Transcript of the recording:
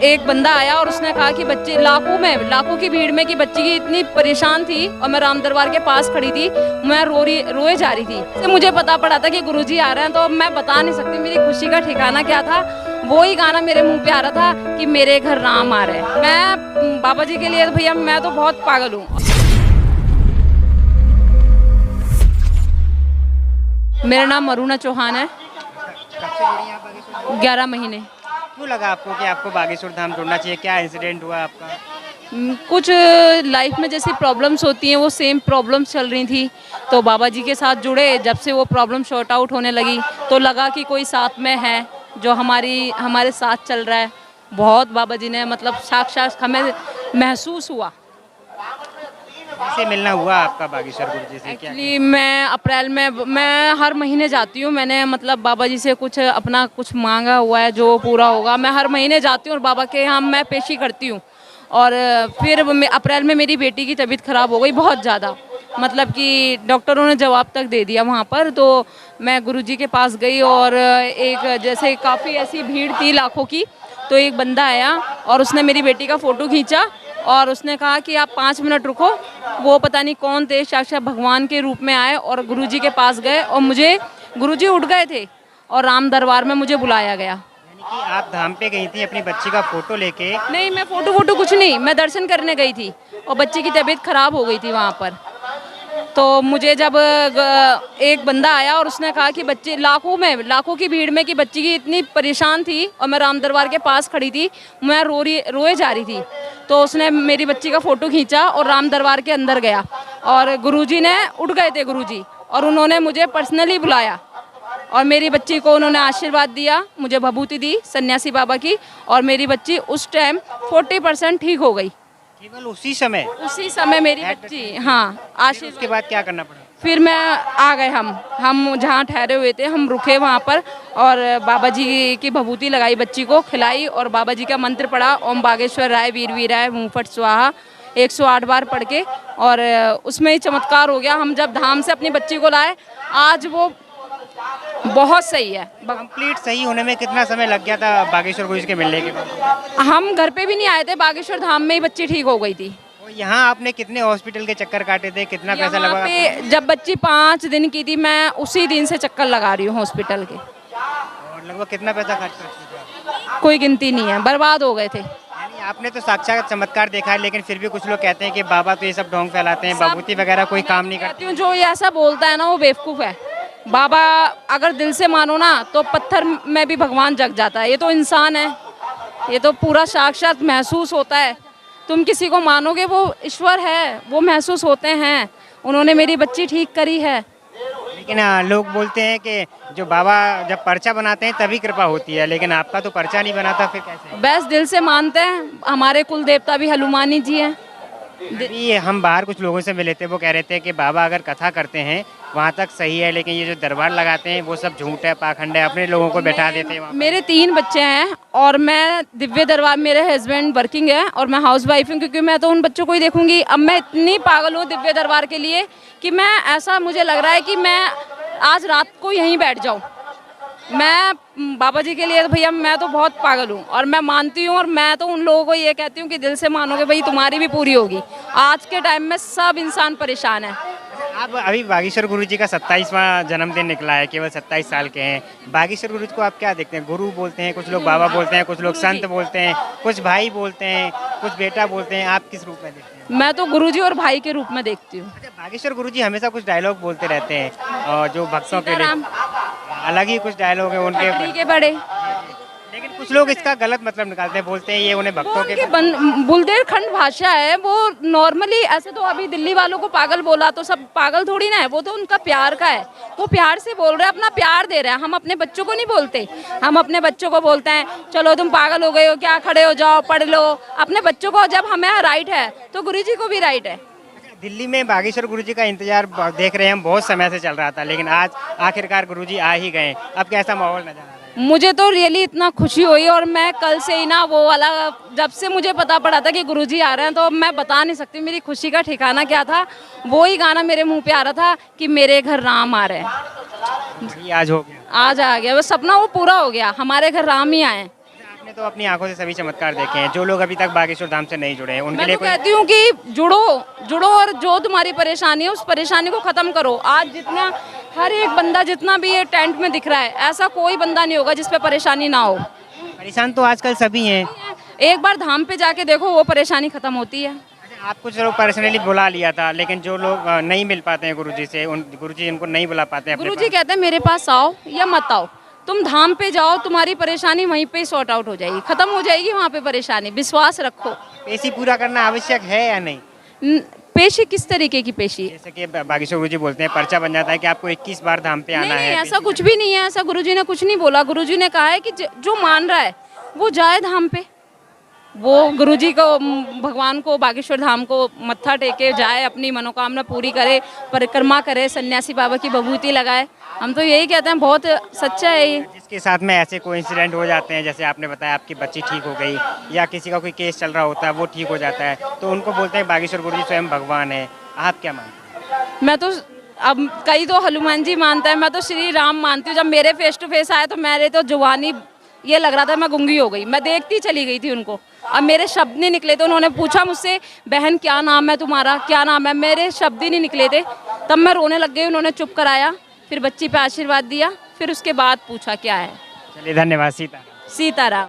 एक बंदा आया और उसने कहा कि बच्चे लाखों की भीड़ में कि बच्ची की इतनी परेशान थी और मैं राम दरबार के पास खड़ी थी, मैं रोए जा रही थी। तो मुझे पता पड़ा था कि गुरुजी आ रहे हैं, तो मैं बता नहीं सकती मेरी खुशी का ठिकाना क्या था। वो ही गाना मेरे मुंह पे आ रहा था कि मेरे घर राम आ रहे हैं। मैं बाबा जी के लिए भैया मैं तो बहुत पागल हूँ। मेरा नाम अरुणा चौहान है। कब से जुड़ी हैं आप बागेश्वर? 11 महीने। क्यों लगा आपको कि आपको बागेश्वर धाम जुड़ना चाहिए? क्या इंसिडेंट हुआ आपका? कुछ लाइफ में जैसी प्रॉब्लम्स होती हैं वो सेम प्रॉब्लम्स चल रही थी, तो बाबा जी के साथ जुड़े। जब से वो प्रॉब्लम शॉर्ट आउट होने लगी तो लगा कि कोई साथ में है जो हमारे साथ चल रहा है। बहुत बाबा जी ने मतलब साक्षात हमें महसूस हुआ। कैसे मिलना हुआ आपका बागेश्वर गुरु जी से? क्या एक्चुअली मैं अप्रैल में मैं हर महीने जाती हूँ। मैंने मतलब बाबा जी से कुछ मांगा हुआ है जो पूरा होगा। मैं हर महीने जाती हूँ और बाबा के यहाँ मैं पेशी करती हूँ। और फिर अप्रैल में मेरी बेटी की तबीयत ख़राब हो गई बहुत ज़्यादा, मतलब कि डॉक्टरों ने जवाब तक दे दिया वहाँ पर। तो मैं गुरुजी के पास गई और एक जैसे काफ़ी ऐसी भीड़ थी लाखों की, तो एक बंदा आया और उसने मेरी बेटी का फ़ोटो खींचा और उसने कहा कि आप 5 मिनट रुको। वो पता नहीं कौन थे, साक्षात भगवान के रूप में आए और गुरुजी के पास गए और मुझे गुरुजी उठ गए थे और राम दरबार में मुझे बुलाया गया। यानी कि आप धाम पे गई थी अपनी बच्ची का फोटो लेके? नहीं, मैं फोटो कुछ नहीं, मैं दर्शन करने गई थी और बच्ची की तबीयत खराब हो गई थी वहाँ पर। तो मुझे जब एक बंदा आया और उसने कहा कि बच्चे लाखों की भीड़ में कि बच्ची की इतनी परेशान थी और मैं राम दरबार के पास खड़ी थी, मैं रोए जा रही थी। तो उसने मेरी बच्ची का फ़ोटो खींचा और राम दरबार के अंदर गया और गुरुजी ने उठ गए थे गुरुजी, और उन्होंने मुझे पर्सनली बुलाया और मेरी बच्ची को उन्होंने आशीर्वाद दिया, मुझे भभूति दी सन्यासी बाबा की, और मेरी बच्ची उस टाइम 40% ठीक हो गई। केवल उसी समय मेरी बच्ची, हाँ, आशीर्वाद। उसके बाद क्या करना पड़ा? फिर मैं आ गए, हम जहाँ ठहरे हुए थे हम रुके वहाँ पर और बाबा जी की भभूति लगाई, बच्ची को खिलाई और बाबा जी का मंत्र पढ़ा, ओम बागेश्वर राय वीर वीराय मुंहफट स्वाहा 108 बार पढ़ के, और उसमें ही चमत्कार हो गया। हम जब धाम से अपनी बच्ची को लाए, आज वो बहुत सही है। कंप्लीट सही होने में कितना समय लग गया था बागेश्वर गुरु जी के मिलने के बाद? हम घर पे भी नहीं आए थे, बागेश्वर धाम में ही बच्ची ठीक हो गई थी। तो यहाँ आपने कितने हॉस्पिटल के चक्कर काटे थे? कितना पैसा यहाँ लगा? पे जब बच्ची 5 दिन की थी, मैं उसी दिन से चक्कर लगा रही हूँ हॉस्पिटल के। और लगभग कितना पैसा खर्च कर चुके? कोई गिनती नहीं है, बर्बाद हो गए थे। यानी आपने तो साक्षात चमत्कार देखा है, लेकिन फिर भी कुछ लोग कहते हैं कि बाबा तो ये सब ढोंग फैलाते हैं, भभूति वगैरह कोई काम नहीं करते। जो ये ऐसा बोलता है ना वो बेवकूफ़ है। बाबा अगर दिल से मानो ना तो पत्थर में भी भगवान जग जाता है। ये तो इंसान है, ये तो पूरा साक्षात महसूस होता है। तुम किसी को मानोगे वो ईश्वर है, वो महसूस होते हैं। उन्होंने मेरी बच्ची ठीक करी है। लेकिन लोग बोलते हैं कि जो बाबा जब पर्चा बनाते हैं तभी कृपा होती है, लेकिन आपका तो पर्चा नहीं बनाता, फिर कैसे? बस दिल से मानते हैं। हमारे कुल देवता भी हनुमानी जी हैं। अभी हम बाहर कुछ लोगों से मिले थे, वो कह रहे थे कि बाबा अगर कथा करते हैं वहाँ तक सही है, लेकिन ये जो दरबार लगाते हैं वो सब झूठ है, पाखंड है, अपने लोगों को बैठा देते हैं वहाँ पे। मेरे 3 बच्चे हैं और मैं दिव्य दरबार, मेरे हस्बैंड वर्किंग है और मैं हाउस वाइफ हूँ, क्योंकि मैं तो उन बच्चों को ही देखूंगी। अब मैं इतनी पागल हूँ दिव्य दरबार के लिए कि मैं ऐसा मुझे लग रहा है कि मैं आज रात को यहीं बैठ जाऊँ। मैं बाबा जी के लिए तो भैया मैं तो बहुत पागल हूँ और मैं मानती हूँ, और मैं तो उन लोगों को ये कहती हूँ कि दिल से मानोगे भाई तुम्हारी भी पूरी होगी। आज के टाइम में सब इंसान परेशान है। आप अभी बागेश्वर गुरु जी का 27वां जन्मदिन निकला है, केवल 27 साल के हैं। बागेश्वर गुरु जी को आप क्या देखते हैं? गुरु बोलते हैं, कुछ लोग बाबा बोलते हैं, कुछ लोग संत बोलते हैं, कुछ भाई बोलते हैं, कुछ बेटा बोलते हैं। आप किस रूप में देखते हैं? मैं तो गुरुजी और भाई के रूप में देखती हूँ। अच्छा, बागेश्वर गुरु जी हमेशा कुछ डायलॉग बोलते रहते हैं और जो भक्तों के लिए अलग ही कुछ डायलॉग है उनके, पटरी के बड़े, लेकिन कुछ लोग इसका गलत मतलब निकालते हैं, बोलते हैं ये उन्हें भक्तों के। बुंदेलखंड भाषा है वो। नॉर्मली ऐसे तो अभी दिल्ली वालों को पागल बोला तो सब पागल थोड़ी ना है, वो तो उनका प्यार का है। वो प्यार से बोल रहे हैं, अपना प्यार दे रहे हैं। हम अपने बच्चों को नहीं बोलते, हम अपने बच्चों को बोलते हैं चलो तुम पागल हो गए हो क्या, खड़े हो जाओ पढ़ लो। अपने बच्चों को जब हमें राइट है तो गुरुजी को भी राइट है। दिल्ली में बागेश्वर गुरुजी का इंतजार देख रहे हैं हम, बहुत समय से चल रहा था, लेकिन आज आखिरकार गुरुजी आ ही गए। अब कैसा माहौल नजर आ रहा है? मुझे तो रियली इतना खुशी हुई, और मैं कल से ही ना वो वाला, जब से मुझे पता पड़ा था कि गुरुजी आ रहे हैं तो मैं बता नहीं सकती मेरी खुशी का ठिकाना क्या था। वो ही गाना मेरे मुंह पे आ रहा था कि मेरे घर राम आ रहे हैं। ये आज हो गया, आज आ गया वो सपना, वो पूरा हो गया। हमारे घर राम ही आए। आपने तो अपनी आंखों से सभी चमत्कार देखे हैं। जो लोग अभी तक बागेश्वर धाम से नहीं जुड़े हैं उनके मैं लिए तो कोई कहती हूँ कि जुड़ो और जो तुम्हारी परेशानी है उस परेशानी को खत्म करो। आज जितना हर एक बंदा जितना भी ये टेंट में दिख रहा है, ऐसा कोई बंदा नहीं होगा जिस पे परेशानी ना हो। परेशान तो आजकल सभी हैं। एक बार धाम पे जाके देखो, वो परेशानी खत्म होती है। अच्छा, आप कुछ लोग पर्सनली बुला लिया था, लेकिन जो लोग नहीं मिल पाते हैं गुरुजी से, गुरुजी उनको नहीं बुला पाते हैं अपने गुरुजी कहते हैं मेरे पास आओ या मत आओ, तुम धाम पे जाओ, तुम्हारी परेशानी वहीं पे सॉर्ट आउट हो जाएगी, खत्म हो जाएगी वहाँ पे परेशानी। विश्वास रखो। पेशी पूरा करना आवश्यक है या नहीं? पेशी किस तरीके की पेशी? जैसे कि बागेश्वर गुरुजी बोलते हैं, पर्चा बन जाता है कि आपको 21 बार धाम पे आना नहीं, है। ऐसा कुछ भी नहीं है। ऐसा गुरुजी ने कुछ नहीं बोला। गुरुजी ने कहा है कि जो मान रहा है वो जाए धाम पे। वो गुरुजी को, भगवान को, बागेश्वर धाम को मत्था टेके जाए, अपनी मनोकामना पूरी करे, परिक्रमा करे, सन्यासी बाबा की विभूति लगाए। हम तो यही कहते हैं, बहुत सच्चा है ये। जिसके साथ में ऐसे कोई इंसिडेंट हो जाते हैं, जैसे आपने बताया आपकी बच्ची ठीक हो गई या किसी का कोई केस चल रहा होता है वो ठीक हो जाता है, तो उनको बोलते हैं बागेश्वर गुरुजी स्वयं भगवान है। आप क्या मानते हैं? मैं तो, अब कई तो हनुमान जी मानता है, मैं तो श्री राम मानती हूँ। जब मेरे फेस टू फेस आए तो मेरे तो जुबानी ये लग रहा था मैं गूंगी हो गई। मैं देखती चली गई थी उनको, अब मेरे शब्द नहीं निकले थे। उन्होंने पूछा मुझसे, बहन क्या नाम है तुम्हारा, क्या नाम है, मेरे शब्द ही नहीं निकले थे। तब मैं रोने लग गई। उन्होंने चुप कराया, फिर बच्ची पे आशीर्वाद दिया, फिर उसके बाद पूछा क्या है। चलिए, धन्यवाद। सीता सीताराम।